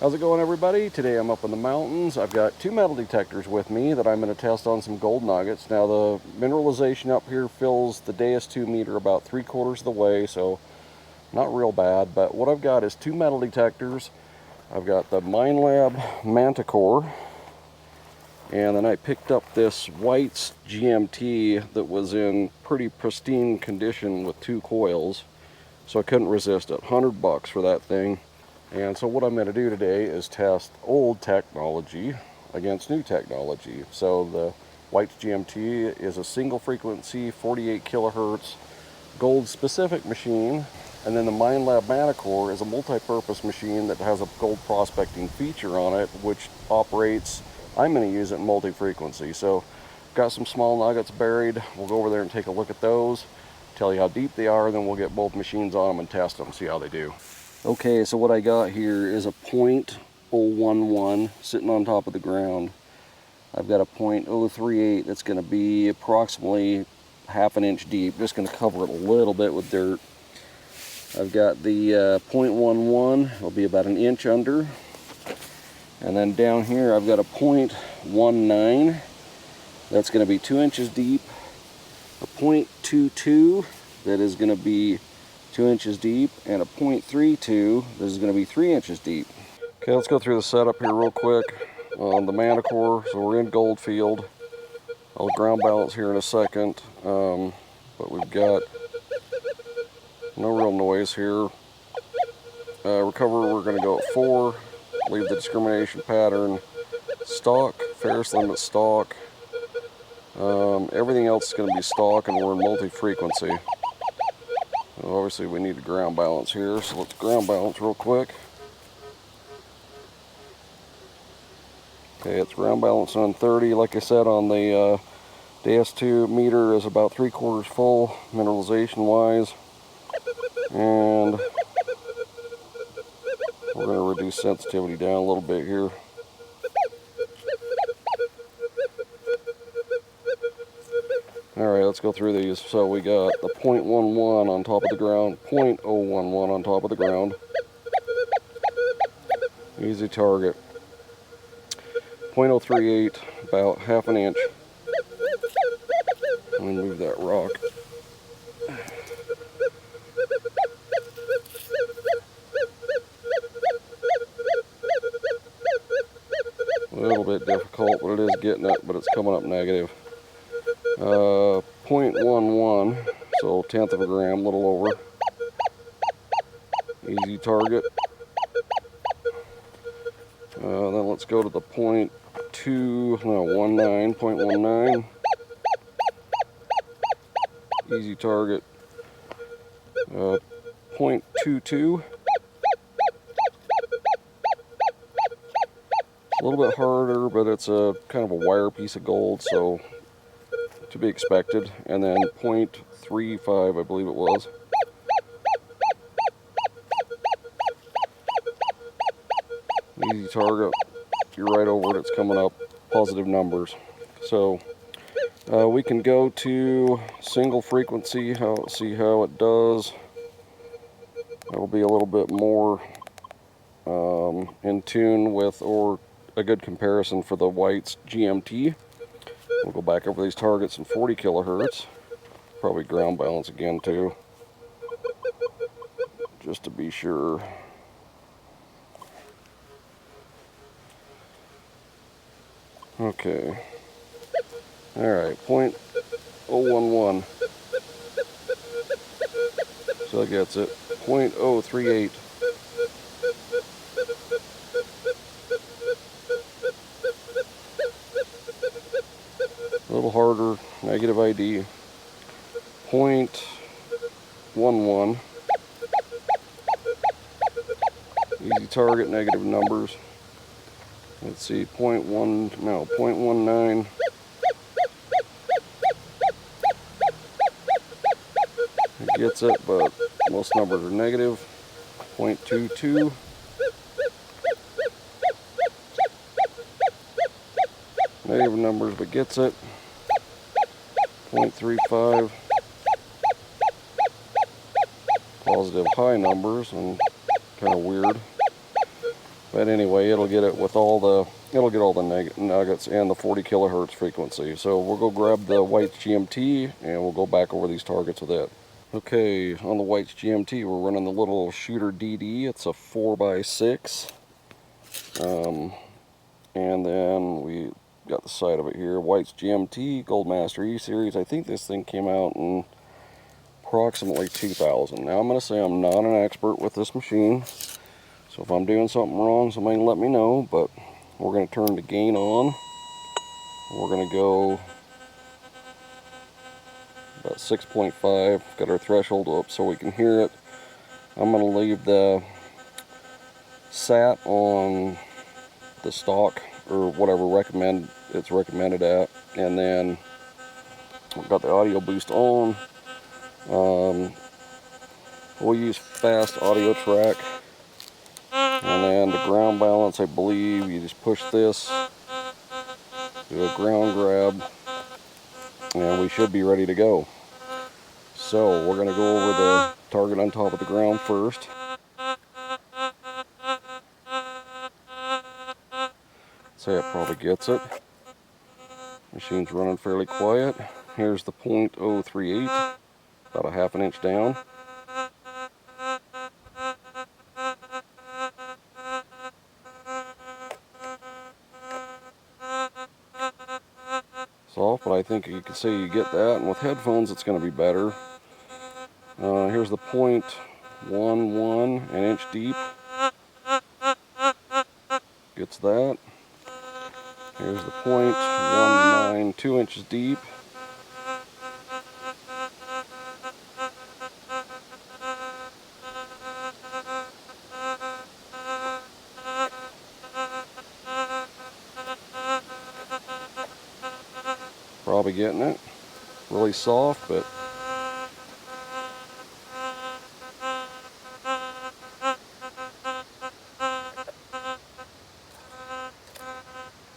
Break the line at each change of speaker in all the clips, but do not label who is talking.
How's it going, everybody? Today I'm up in the mountains. I've got two metal detectors with me that I'm going to test on some gold nuggets. Now the mineralization up here fills the DS2 meter about 3/4 of the way, so not real bad. But what I've got is two metal detectors. I've got the Minelab Manticore, and then I picked up this Whites GMT that was in pretty pristine condition with two coils, so I couldn't resist it. $100 for that thing. And so what I'm going to do today is test old technology against new technology. So the Whites GMT is a single frequency 48 kilohertz gold specific machine, and then the Minelab Manticore is a multi-purpose machine that has a gold prospecting feature on it, which operates, I'm going to use it in multi-frequency. So got some small nuggets buried. We'll go over there and take a look at those, tell you how deep they are, then we'll get both machines on them and test them, see how they do. Okay, so what I got here is a .011 sitting on top of the ground. I've got a .038 that's going to be approximately ½ an inch deep, just going to cover it a little bit with dirt. I've got the .11, it'll be about an inch under. And then down here I've got a .19, that's going to be 2 inches deep. A .22 that is going to be 2 inches deep, and a .32 this is going to be 3 inches deep. Okay, let's go through the setup here real quick on the Manticore. So we're in Goldfield. I'll ground balance here in a second, but we've got no real noise here. Recover, we're going to go at 4, leave the discrimination pattern stock, Ferris limit stock. Everything else is going to be stock, and we're in multi-frequency. Obviously we need to ground balance here, so let's ground balance real quick. Okay, it's ground balance on 30. Like I said, on the DS2 meter is about 3/4 full mineralization wise, and we're going to reduce sensitivity down a little bit here. Alright, let's go through these. So we got the .11 on top of the ground, .011 on top of the ground. Easy target. .038, about ½ an inch. Let me move that rock. A little bit difficult, but it is getting it, but it's coming up negative. .11, so 1/10 of a gram, a little over. Easy target. Then let's go to the .19. Easy target. .22. A little bit harder, but it's a kind of a wire piece of gold, so to be expected. And then .35, I believe it was. Easy target. You're right over it, it's coming up positive numbers. So we can go to single frequency, see how it does. It'll be a little bit more in tune with, or a good comparison for the Whites GMT. We'll go back over these targets in 40 kilohertz. Probably ground balance again too, just to be sure. Okay. Alright, .011. So that gets it. .038. A little harder, negative ID. .11. Easy target, negative numbers. Let's see, .19. It gets it, but most numbers are negative. .22. Negative numbers, but gets it. .35. Positive high numbers, and kind of weird. But anyway, it'll get it with all the nuggets and the 40 kilohertz frequency. So we'll go grab the Whites GMT and we'll go back over these targets with it. Okay, on the Whites GMT, we're running the little shooter DD. It's a 4x6. And then we got the side of it here, Whites GMT Goldmaster E Series. I think this thing came out in approximately 2000. Now I'm going to say I'm not an expert with this machine, so if I'm doing something wrong, somebody let me know. But we're going to turn the gain on. We're going to go about 6.5. Got our threshold up so we can hear it. I'm going to leave the sat on the stock or whatever it's recommended at, and then I've got the audio boost on. We'll use fast audio track, and then the ground balance, I believe you just push this, do a ground grab, and we should be ready to go. So we're going to go over the target on top of the ground first. Say it probably gets it. Machine's running fairly quiet. Here's the .038, about a half an inch down. Soft, but I think you can see you get that, and with headphones it's going to be better. Here's the .11, an inch deep. Gets that. Here's the .19, 2 inches deep. Probably getting it. Really soft, but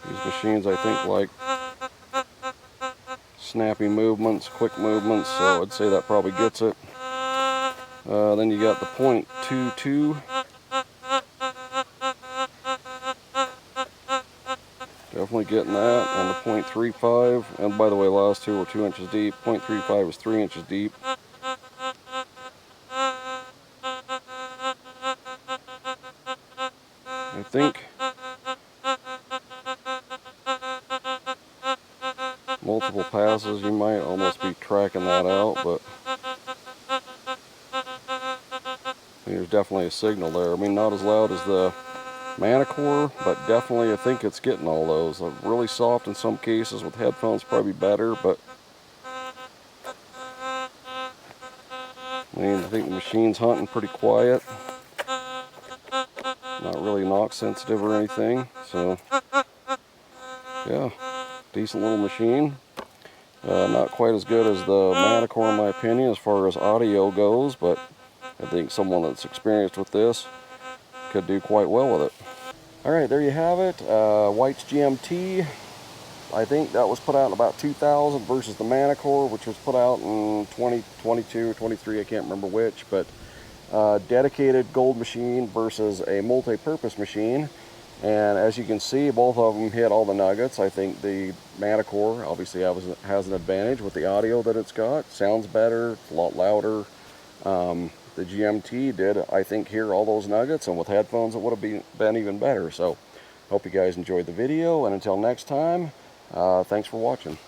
these machines, I think, like snappy movements, quick movements, so I'd say that probably gets it. Then you got the .22. Definitely getting that, and the .35. And by the way, last two were 2 inches deep. .35 is 3 inches deep. I think multiple passes, you might almost be tracking that out, but there's definitely a signal there. I mean, not as loud as the Manticore, but definitely I think it's getting all those. Really soft in some cases, with headphones probably better, but I mean, I think the machine's hunting pretty quiet. Not really knock sensitive or anything, so yeah, decent little machine. Not quite as good as the Manticore in my opinion as far as audio goes, but I think someone that's experienced with this could do quite well with it. Alright, there you have it. Whites GMT. I think that was put out in about 2000 versus the Manticore, which was put out in 2022 or 23, I can't remember which, but dedicated gold machine versus a multi-purpose machine. And as you can see, both of them hit all the nuggets. I think the Manticore obviously has an advantage with the audio that it's got. Sounds better, it's a lot louder. The GMT did, I think, hear all those nuggets, and with headphones it would have been even better. So hope you guys enjoyed the video, and until next time, thanks for watching.